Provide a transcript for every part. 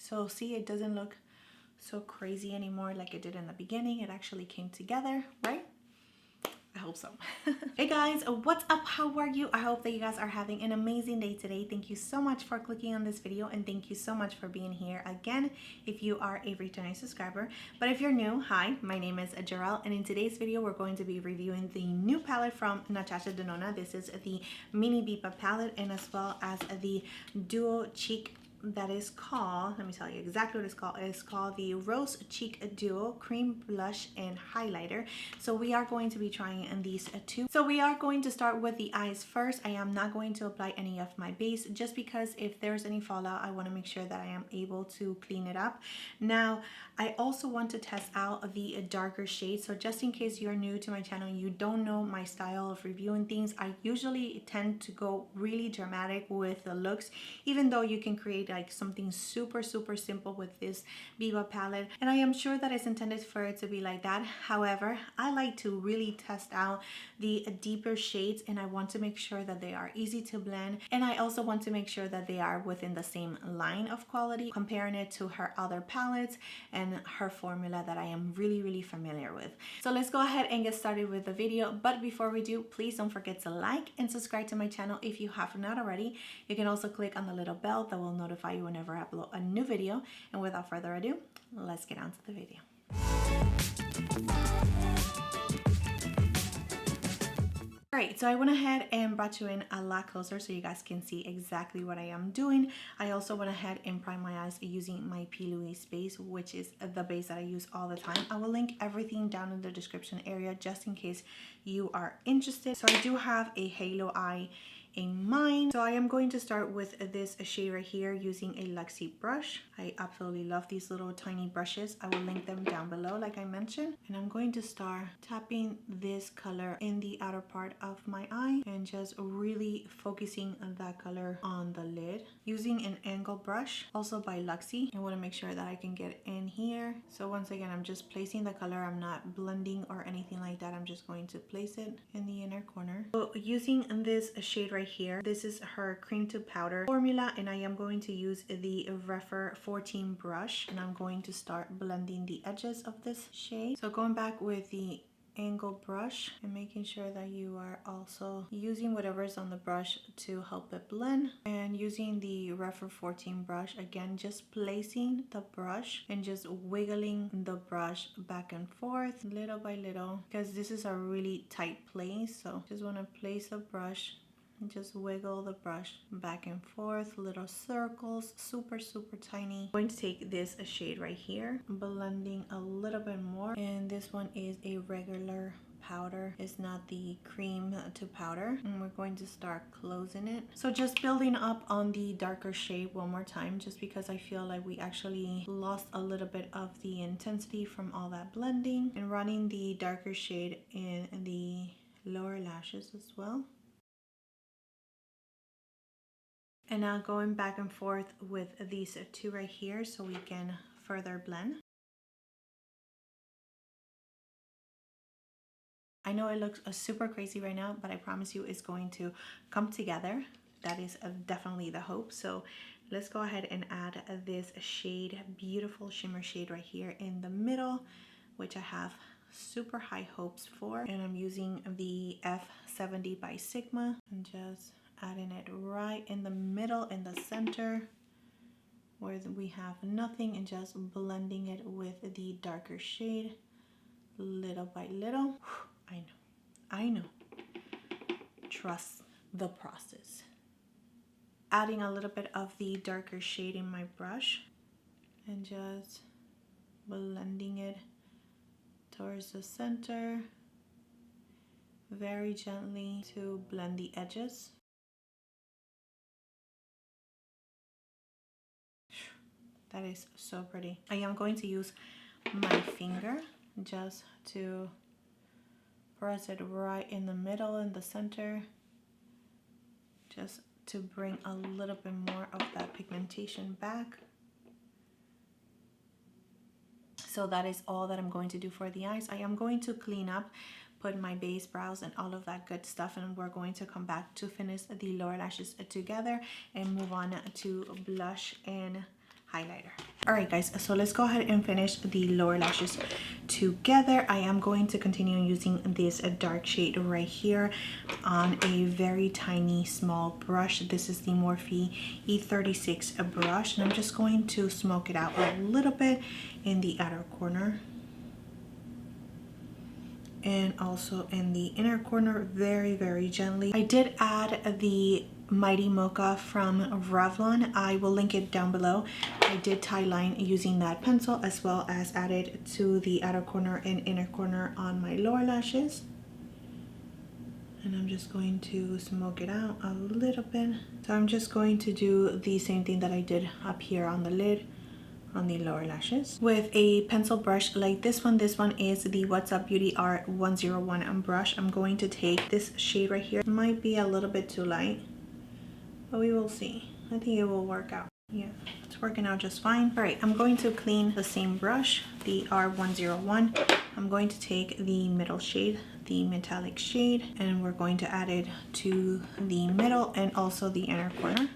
So see, it doesn't look so crazy anymore like it did in the beginning. It actually came together, right? I hope so. Hey guys, what's up? How are you? I hope that you guys are having an amazing day today. Thank you so much for clicking on this video, and thank you so much for being here again if you are a returning subscriber. But if you're new, hi, my name is Gerel, and in today's video we're going to be reviewing the new palette from Natasha Denona. This is the Mini Biba palette, and as well as the Duo Cheek that is called, let me tell you exactly what it's called. It's called the Rose Cheek Duo Cream Blush and Highlighter. So we are going to be trying these two. So we are going to start with the eyes first. I am not going to apply any of my base just because if there's any fallout, I want to make sure that I am able to clean it up. Now, I also want to test out the darker shades. So just in case you're new to my channel and you don't know my style of reviewing things, I usually tend to go really dramatic with the looks, even though you can create like something super simple with this Biba palette, and I am sure that it's intended for it to be like that. However, I like to really test out the deeper shades, and I want to make sure that they are easy to blend, and I also want to make sure that they are within the same line of quality, comparing it to her other palettes and her formula that I am really familiar with. So let's go ahead and get started with the video. But before we do, please don't forget to like and subscribe to my channel if you have not already. You can also click on the little bell that will notify you whenever I upload a new video. And without further ado, let's get on to the video. Alright, so I went ahead and brought you in a lot closer so you guys can see exactly what I am doing. I also went ahead and primed my eyes using my P. Louise base, which is the base that I use all the time. I will link everything down in the description area just in case you are interested. So I do have a halo eye in mind. So I am going to start with this shade right here using a Luxie brush. I absolutely love these little tiny brushes. I will link them down below like I mentioned. And I'm going to start tapping this color in the outer part of my eye and just really focusing on that color on the lid using an angle brush, also by Luxie. I want to make sure that I can get in here. So once again, I'm just placing the color. I'm not blending or anything like that. I'm just going to place it in the inner corner. So using this shade right here, this is her cream to powder formula, and I am going to use the Refer 14 brush, and I'm going to start blending the edges of this shade. So going back with the angle brush and making sure that you are also using whatever's on the brush to help it blend, and using the Refer 14 brush again, just placing the brush and just wiggling the brush back and forth little by little, because this is a really tight place. So just want to place the brush and just wiggle the brush back and forth, little circles, super tiny. I'm going to take this shade right here, blending a little bit more, and this one is a regular powder. It's not the cream to powder, and we're going to start closing it. So just building up on the darker shade one more time, just because I feel like we actually lost a little bit of the intensity from all that blending, and running the darker shade in the lower lashes as well. And now going back and forth with these two right here so we can further blend. I know it looks super crazy right now, but I promise you it's going to come together. That is definitely the hope. So let's go ahead and add this shade, beautiful shimmer shade right here in the middle, which I have super high hopes for. And I'm using the F70 by Sigma, and just adding it right in the middle, in the center where we have nothing, and just blending it with the darker shade little by little. I know, trust the process. Adding a little bit of the darker shade in my brush and just blending it towards the center very gently to blend the edges. That is so pretty. I am going to use my finger just to press it right in the middle, in the center, just to bring a little bit more of that pigmentation back. So that is all that I'm going to do for the eyes. I am going to clean up, put my base, brows, and all of that good stuff, and we're going to come back to finish the lower lashes together and move on to blush and highlighter. Alright guys, so let's go ahead and finish the lower lashes together. I am going to continue using this dark shade right here on a very tiny small brush. This is the Morphe E36 brush, and I'm just going to smoke it out a little bit in the outer corner and also in the inner corner, very gently. I did add the Mighty Mocha from Revlon. I will link it down below. I did tie line using that pencil, as well as added to the outer corner and inner corner on my lower lashes. And I'm just going to smoke it out a little bit. So I'm just going to do the same thing that I did up here on the lid, on the lower lashes, with a pencil brush like this one. This one is the What's Up Beauty R101 brush. I'm going to take this shade right here. It might be a little bit too light, but we will see. I think it will work out. Yeah, it's working out just fine. All right, I'm going to clean the same brush, the R101. I'm going to take the middle shade, the metallic shade, and we're going to add it to the middle and also the inner corner.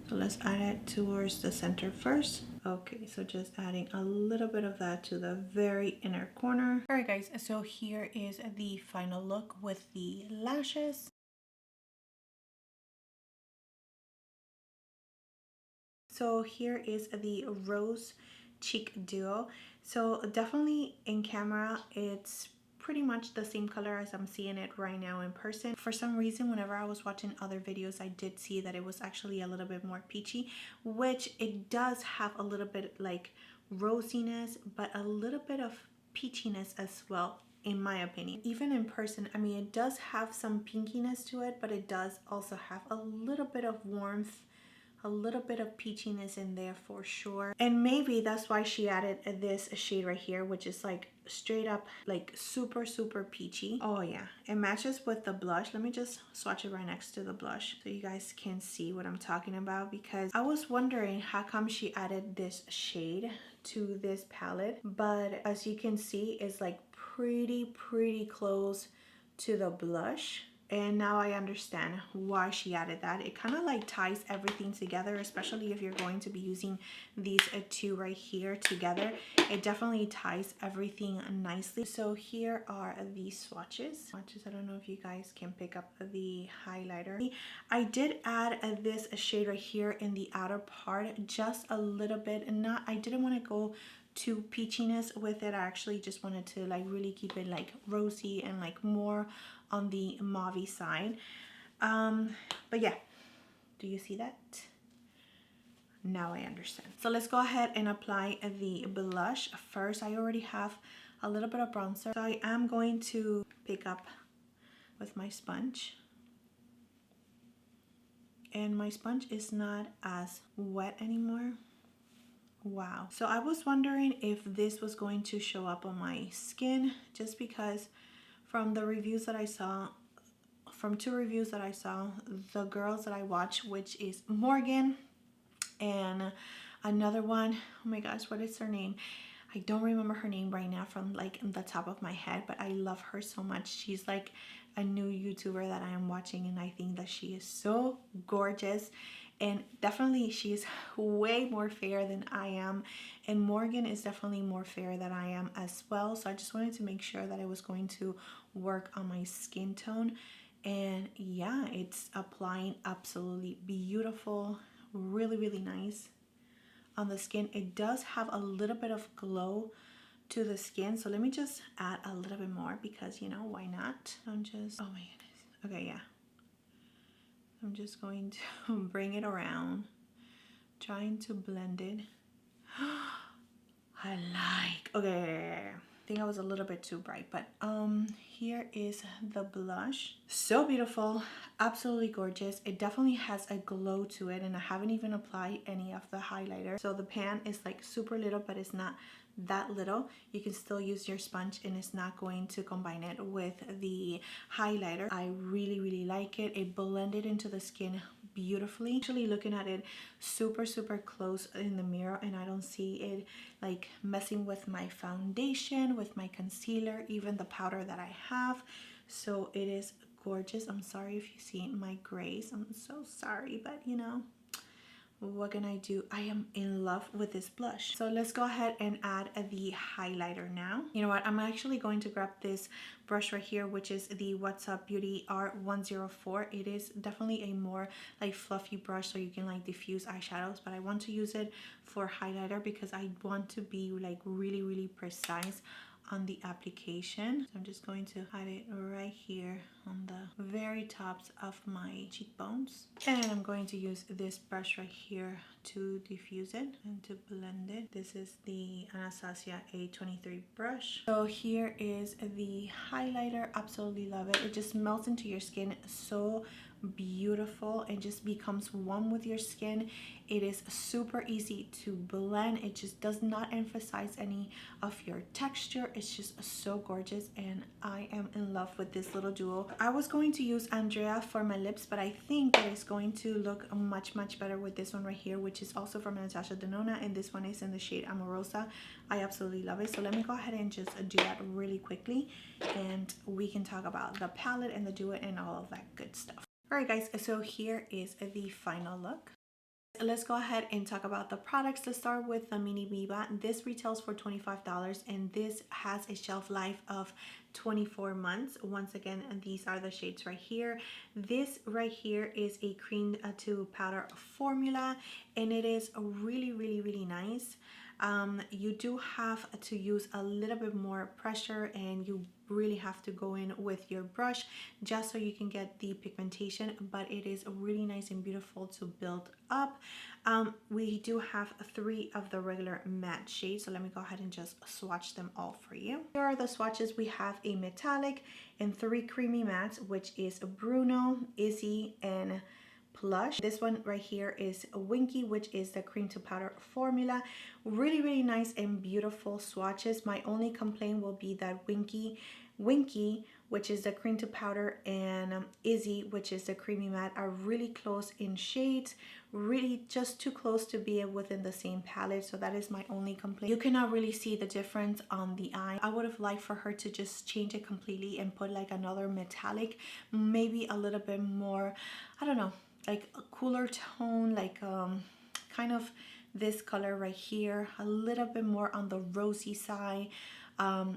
So let's add it towards the center first. Okay, so just adding a little bit of that to the very inner corner. All right guys, so here is the final look with the lashes. So here is the Rose Cheek Duo. So definitely in camera, it's pretty much the same color as I'm seeing it right now in person. For some reason, whenever I was watching other videos, I did see that it was actually a little bit more peachy, which it does have a little bit like rosiness, but a little bit of peachiness as well, in my opinion. Even in person, I mean, it does have some pinkiness to it, but it does also have a little bit of warmth, a little bit of peachiness in there for sure. And maybe that's why she added this shade right here, which is like straight up like super peachy. Oh yeah, it matches with the blush. Let me just swatch it right next to the blush so you guys can see what I'm talking about, because I was wondering how come she added this shade to this palette, but as you can see, it's like pretty close to the blush. And now I understand why she added that. It kind of like ties everything together, especially if you're going to be using these two right here together. It definitely ties everything nicely. So here are the swatches. I don't know if you guys can pick up the highlighter. I did add this shade right here in the outer part, just a little bit. And I didn't want to go too peachiness with it. I actually just wanted to like really keep it like rosy and like more on the mauve side. But yeah, do you see that? Now I understand. So let's go ahead and apply the blush. First, I already have a little bit of bronzer, so I am going to pick up with my sponge. And my sponge is not as wet anymore. Wow. So I was wondering if this was going to show up on my skin, just because from the reviews that I saw, from two reviews that I saw, the girls that I watch, which is Morgan and another one, oh my gosh, what is her name? I don't remember her name right now from like the top of my head, but I love her so much. She's like a new YouTuber that I am watching, and I think that she is so gorgeous. And definitely she is way more fair than I am, and Morgan is definitely more fair than I am as well. So I just wanted to make sure that it was going to work on my skin tone. And yeah, it's applying absolutely beautiful, really nice on the skin. It does have a little bit of glow to the skin, so let me just add a little bit more, because you know, why not? I'm just, oh my goodness. Okay, yeah, I'm just going to bring it around, trying to blend it. I like, okay, I think I was a little bit too bright, but here is the blush. So beautiful, absolutely gorgeous. It definitely has a glow to it, and I haven't even applied any of the highlighter. So the pan is like super little, but it's not that little. You can still use your sponge, and it's not going to combine it with the highlighter. I really like it. It blended into the skin beautifully. Actually looking at it super close in the mirror, and I don't see it like messing with my foundation, with my concealer, even the powder that I have. So it is gorgeous. I'm sorry if you see my grays, I'm so sorry, but you know, what can I do? I am in love with this blush. So let's go ahead and add the highlighter now. You know what? I'm actually going to grab this brush right here, which is the What's Up Beauty R104. It is definitely a more like fluffy brush, so you can like diffuse eyeshadows, but I want to use it for highlighter because I want to be like really precise on the application. So I'm just going to hide it right here on the very tops of my cheekbones, and I'm going to use this brush right here to diffuse it and to blend it. This is the Anastasia A23 brush. So here is the highlighter. Absolutely love it. It just melts into your skin so beautiful and just becomes one with your skin. It is super easy to blend. It just does not emphasize any of your texture. It's just so gorgeous, and I am in love with this little duo. I was going to use Andrea for my lips, but I think that it's going to look much better with this one right here, which is also from Natasha Denona, and this one is in the shade Amorosa. I absolutely love it. So let me go ahead and just do that really quickly, and we can talk about the palette and the duo and all of that good stuff. Alright guys, so here is the final look. Let's go ahead and talk about the products. Let's start with the mini Biba. This retails for $25, and this has a shelf life of 24 months. Once again, these are the shades right here. This right here is a cream to powder formula, and it is really nice. You do have to use a little bit more pressure, and you really have to go in with your brush just so you can get the pigmentation, but it is really nice and beautiful to build up. We do have 3 of the regular matte shades, so let me go ahead and just swatch them all for you. Here are the swatches. We have a metallic and 3 creamy mattes, which is Bruno, Izzy, and Plush. This one right here is Winky, which is the cream to powder formula. Really nice and beautiful swatches. My only complaint will be that Winky, which is the cream to powder, and Izzy, which is the creamy matte, are really close in shades, really just too close to be within the same palette. So that is my only complaint. You cannot really see the difference on the eye. I would have liked for her to just change it completely and put like another metallic, maybe a little bit more, I don't know, like a cooler tone, like kind of this color right here, a little bit more on the rosy side,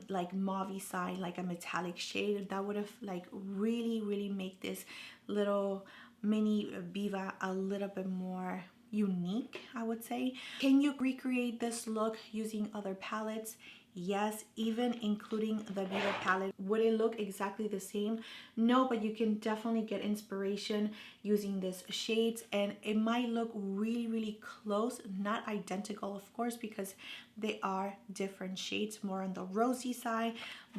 like mauvey side, like a metallic shade. That would have like really make this little mini Biba a little bit more unique, I would say. Can you recreate this look using other palettes? Yes, even including the Biba palette. Would it look exactly the same? No, but you can definitely get inspiration using these shades, and it might look really close, not identical of course, because they are different shades, more on the rosy side,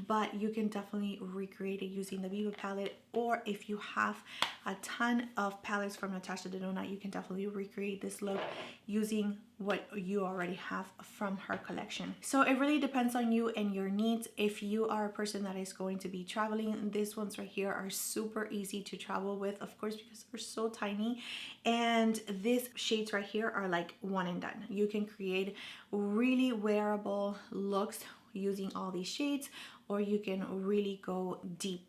but you can definitely recreate it using the Biba palette, or if you have a ton of palettes from Natasha Denona, you can definitely recreate this look using what you already have from her collection. So it really depends on you and your needs. If you are a person that is going to be traveling, these ones right here are super easy to travel with, of course, because they're so tiny, and these shades right here are like one and done. You can create really wearable looks using all these shades, or you can really go deep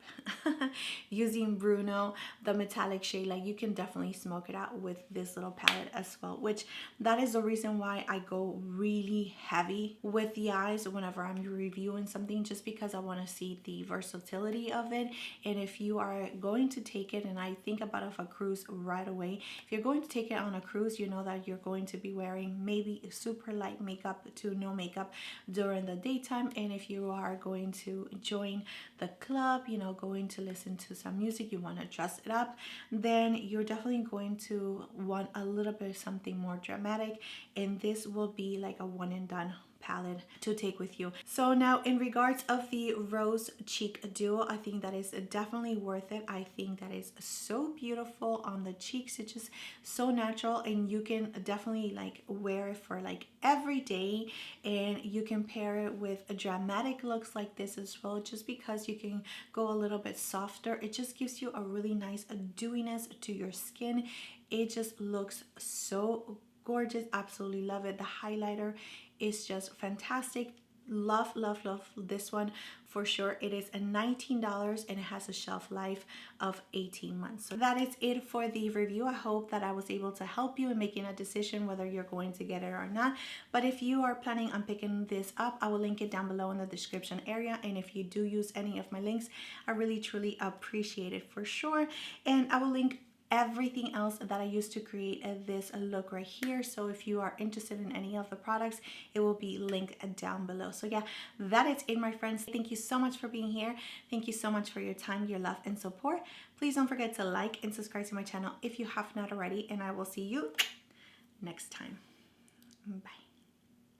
using Bruno, the metallic shade. Like you can definitely smoke it out with this little palette as well, which that is the reason why I go really heavy with the eyes whenever I'm reviewing something, just because I want to see the versatility of it. And if you are going to take it, and I think about a cruise right away, if you're going to take it on a cruise, you know that you're going to be wearing maybe super light makeup to no makeup during the daytime. And if you are going to join the club, you know, going to listen to some music, you want to dress it up, then you're definitely going to want a little bit of something more dramatic, and this will be like a one and done palette to take with you. So now in regards of the rose cheek duo, I think that is definitely worth it. I think that is so beautiful on the cheeks. It's just so natural, and you can definitely like wear it for like every day, and you can pair it with dramatic looks like this as well, just because you can go a little bit softer. It just gives you a really nice dewiness to your skin. It just looks so gorgeous. Absolutely love it. The highlighter is just fantastic. love, love, love this one for sure. It is a $19 and it has a shelf life of 18 months. So that is it for the review. I hope that I was able to help you in making a decision whether you're going to get it or not. But if you are planning on picking this up, I will link it down below in the description area. And if you do use any of my links, I really truly appreciate it for sure. And I will link everything else that I used to create this look right here. So if you are interested in any of the products, it will be linked down below. So yeah, that is it, my friends. Thank you so much for being here. Thank you so much for your time, your love, and support. Please don't forget to like and subscribe to my channel if you have not already, and I will see you next time. Bye.